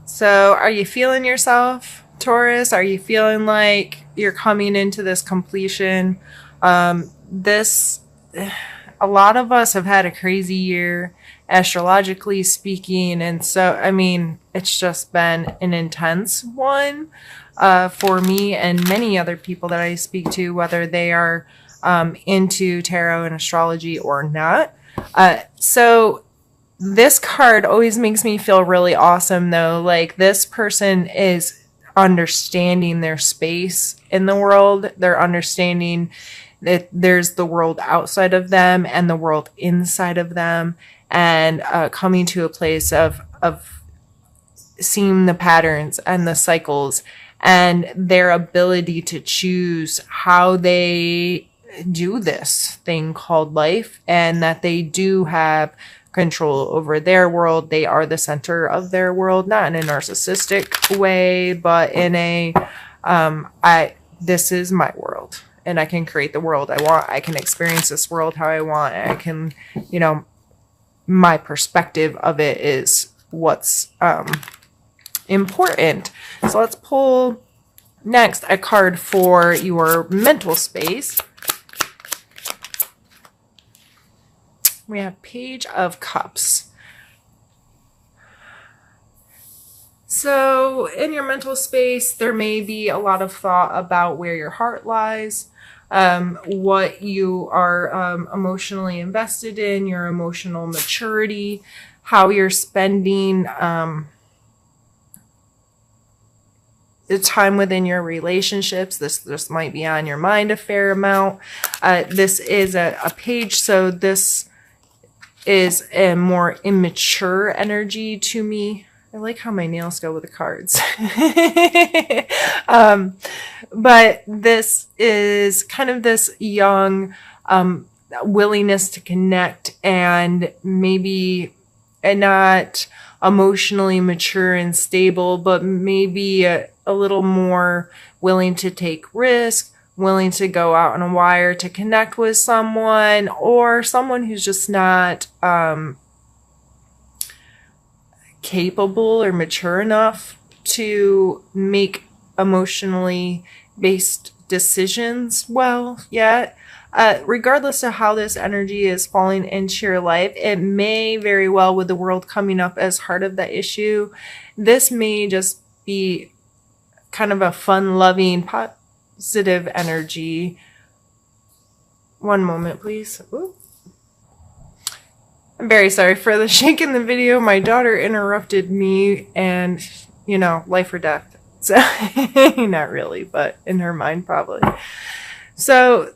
So are you feeling yourself, Taurus? Are you feeling like you're coming into this completion? This, a lot of us have had a crazy year, astrologically speaking. And so, I mean, it's just been an intense one for me and many other people that I speak to, whether they are into tarot and astrology or not. So this card always makes me feel really awesome, though. Like, this person is understanding their space in the world. They're understanding that there's the world outside of them and the world inside of them, and coming to a place of seeing the patterns and the cycles and their ability to choose how they do this thing called life, and that they do have control over their world. They are the center of their world, not in a narcissistic way, but in a this is my world and I can create the world I want. I can experience this world how I want. I can, my perspective of it is what's important. So let's pull next a card for your mental space. We have Page of Cups. So in your mental space, there may be a lot of thought about where your heart lies, what you are emotionally invested in, your emotional maturity, how you're spending the time within your relationships. This might be on your mind a fair amount. This is a page, so this is a more immature energy to me. I like how my nails go with the cards. But this is kind of this young willingness to connect, and maybe not emotionally mature and stable, but maybe a little more willing to take risks, willing to go out on a wire to connect with someone, or someone who's just not capable or mature enough to make emotionally based decisions well yet. Regardless of how this energy is falling into your life, it may very well, with the world coming up as heart of the issue, this may just be kind of a fun-loving, positive energy. One moment, please. Ooh. I'm very sorry for the shake in the video. My daughter interrupted me, and, life or death. So, not really, but in her mind, probably. So,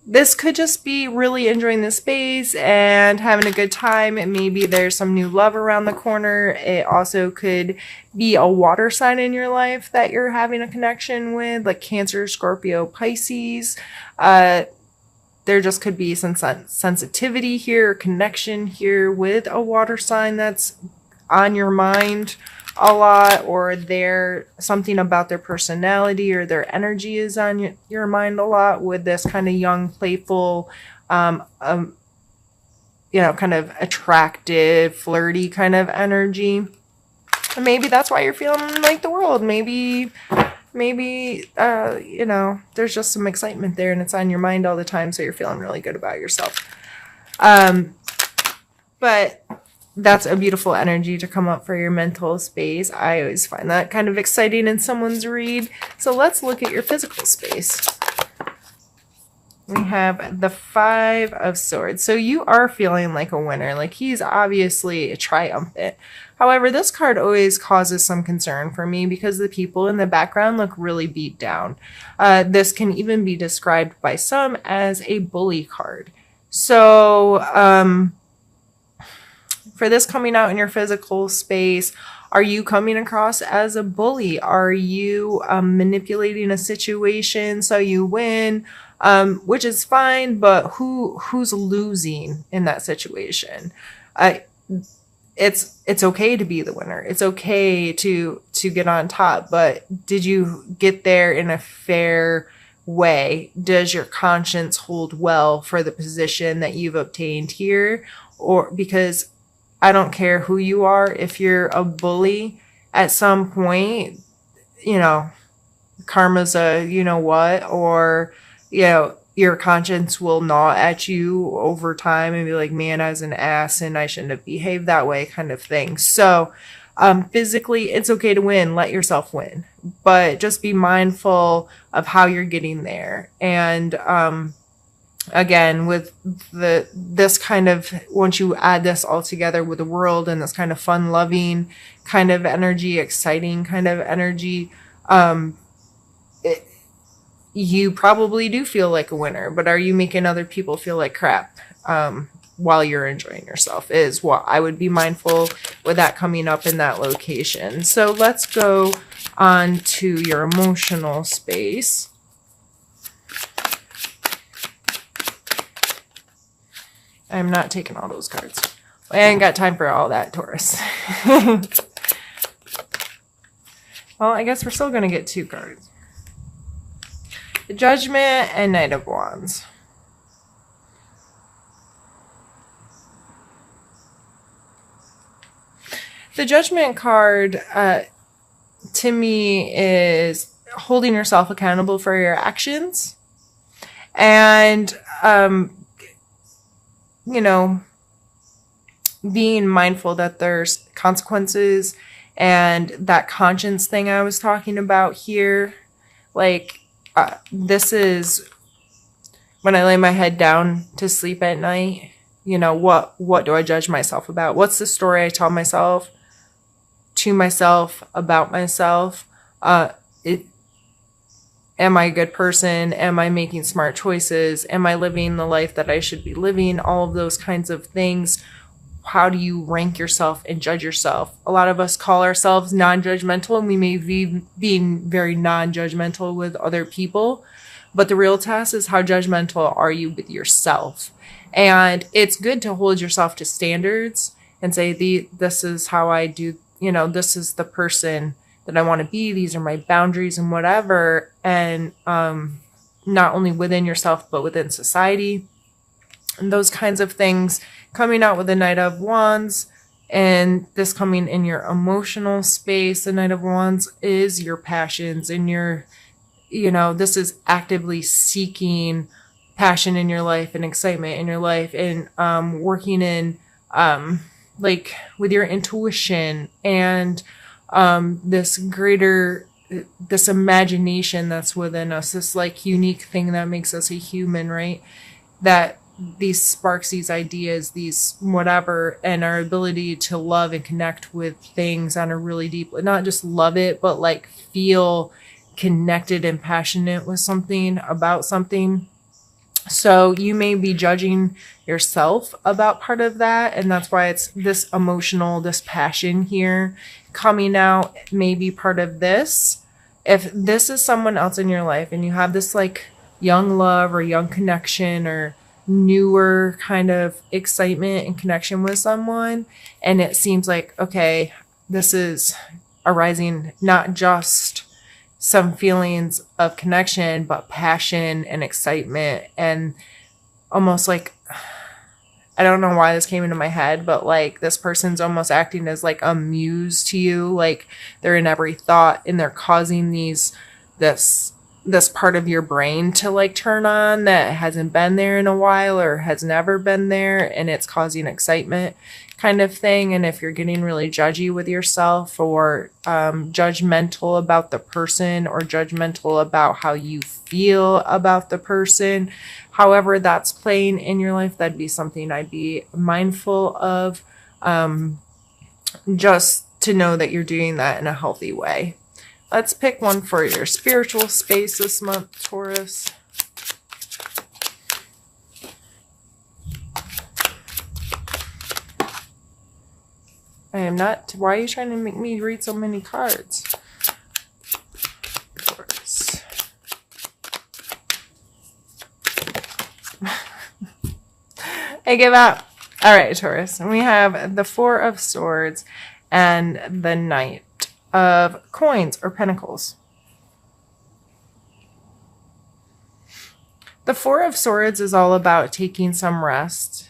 this could just be really enjoying the space and having a good time. And maybe there's some new love around the corner. It also could be a water sign in your life that you're having a connection with, like Cancer, Scorpio, Pisces. There just could be some sensitivity here, connection here with a water sign that's on your mind a lot, or something about their personality or their energy is on your mind a lot, with this kind of young, playful, kind of attractive, flirty kind of energy. And maybe that's why you're feeling like the world. Maybe, there's just some excitement there and it's on your mind all the time, so you're feeling really good about yourself. But that's a beautiful energy to come up for your mental space. I always find that kind of exciting in someone's read. So let's look at your physical space. We have the Five of Swords. So you are feeling like a winner. Like, he's obviously triumphant. However, this card always causes some concern for me because the people in the background look really beat down. This can even be described by some as a bully card. So, for this coming out in your physical space, are you coming across as a bully? Are you manipulating a situation so you win? Which is fine, but who's losing in that situation? It's okay to be the winner. It's okay to get on top, but did you get there in a fair way? Does your conscience hold well for the position that you've obtained here? Or because I don't care who you are, if you're a bully, at some point, you know, karma's a you know what, or, you know, your conscience will gnaw at you over time and be like, man, I was an ass and I shouldn't have behaved that way, kind of thing. So, physically, it's okay to win. Let yourself win, but just be mindful of how you're getting there. And, again, with this kind of, once you add this all together with the world and this kind of fun loving kind of energy, exciting kind of energy, you probably do feel like a winner, but are you making other people feel like crap while you're enjoying yourself, is what I would be mindful with that coming up in that location. So let's go on to your emotional space. I'm not taking all those cards. I ain't got time for all that, Taurus. Well, I guess we're still going to get 2 cards. The Judgment and Knight of Wands. The Judgment card, to me, is holding yourself accountable for your actions. And, you know, being mindful that there's consequences, and that conscience thing I was talking about here. Like, this is when I lay my head down to sleep at night. You know, what do I judge myself about? What's the story I tell myself, to myself, about myself? Am I a good person? Am I making smart choices? Am I living the life that I should be living? All of those kinds of things. How do you rank yourself and judge yourself? A lot of us call ourselves non-judgmental, and we may be being very non-judgmental with other people. But the real test is, how judgmental are you with yourself? And it's good to hold yourself to standards and say, this is how I do, you know, this is the person that I want to be. These are my boundaries and whatever. And not only within yourself, but within society. And those kinds of things. Coming out with the Knight of Wands, and this coming in your emotional space. The Knight of Wands is your passions and your, you know, this is actively seeking passion in your life and excitement in your life, and working in like with your intuition and this greater, this imagination that's within us, this like unique thing that makes us a human, right? That these sparks, these ideas, these whatever, and our ability to love and connect with things on a really deep, not just love it, but like feel connected and passionate with something, about something. So you may be judging yourself about part of that, and that's why it's this emotional, this passion here coming out may be part of this. If this is someone else in your life and you have this like young love or young connection or newer kind of excitement and connection with someone, and it seems like, okay, this is arising not just some feelings of connection, but passion and excitement, and almost like, I don't know why this came into my head, but like this person's almost acting as like a muse to you, like they're in every thought, and they're causing this part of your brain to like turn on that hasn't been there in a while or has never been there, and it's causing excitement kind of thing. And if you're getting really judgy with yourself, or judgmental about the person, or judgmental about how you feel about the person, however that's playing in your life, that'd be something I'd be mindful of, just to know that you're doing that in a healthy way. Let's pick one for your spiritual space this month, Taurus. I am not. Why are you trying to make me read so many cards? Taurus. I give up. All right, Taurus. We have the Four of Swords and the Knight of Coins or Pentacles. The Four of Swords is all about taking some rest,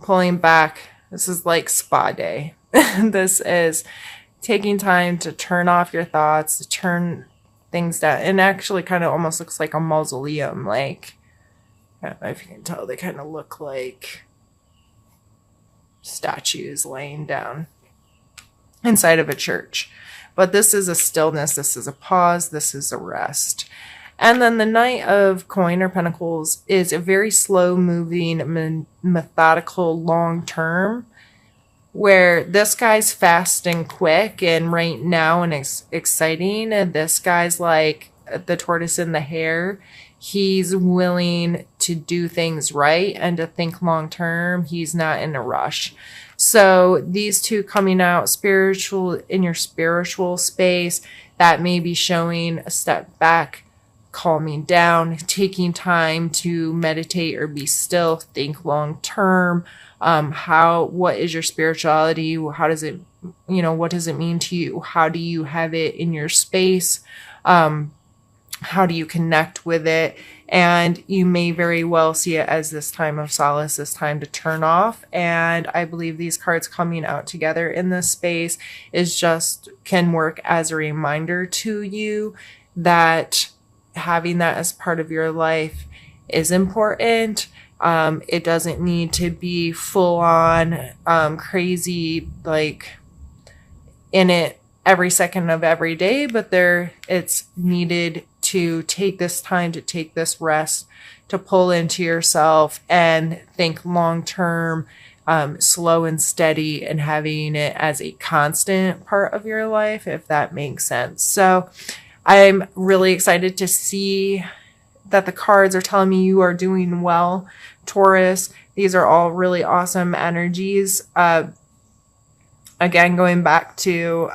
pulling back. This is like spa day. This is taking time to turn off your thoughts, to turn things down. And actually kind of almost looks like a mausoleum. Like, I don't know if you can tell, they kind of look like statues laying down inside of a church. But this is a stillness, this is a pause, this is a rest. And then the Knight of Coin or Pentacles is a very slow moving, methodical, long term, where this guy's fast and quick and right now and exciting. And this guy's like the tortoise and the hare. He's willing to do things right and to think long term. He's not in a rush. So these two coming out spiritual in your spiritual space, that may be showing a step back, calming down, taking time to meditate or be still, think long term. What is your spirituality? How does it, what does it mean to you? How do you have it in your space? How do you connect with it? And you may very well see it as this time of solace, this time to turn off. And I believe these cards coming out together in this space can work as a reminder to you that having that as part of your life is important. It doesn't need to be full on, crazy, like in it every second of every day, but it's needed to take this time, to take this rest, to pull into yourself and think long term, slow and steady, and having it as a constant part of your life, if that makes sense. So I'm really excited to see that the cards are telling me you are doing well, Taurus. These are all really awesome energies. Again, going back to,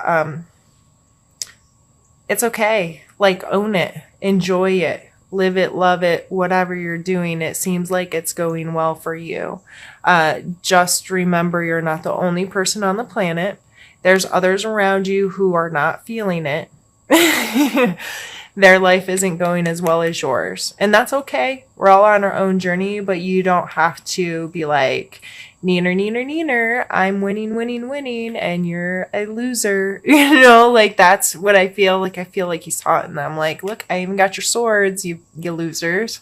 it's okay. Like, own it, enjoy it, live it, love it, whatever you're doing. It seems like it's going well for you. Just remember, you're not the only person on the planet. There's others around you who are not feeling it. Their life isn't going as well as yours. And that's okay. We're all on our own journey, but you don't have to be like, neener, neener, neener, I'm winning, winning, winning, and you're a loser. Like, that's what I feel like. I feel like he's taunting them. Like, look, I even got your swords, you losers.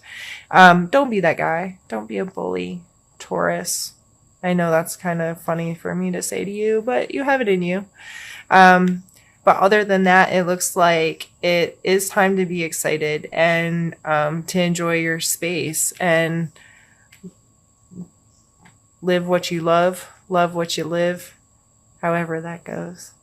Don't be that guy. Don't be a bully, Taurus. I know that's kind of funny for me to say to you, but you have it in you. But other than that, it looks like it is time to be excited and to enjoy your space and live what you love what you live, however that goes.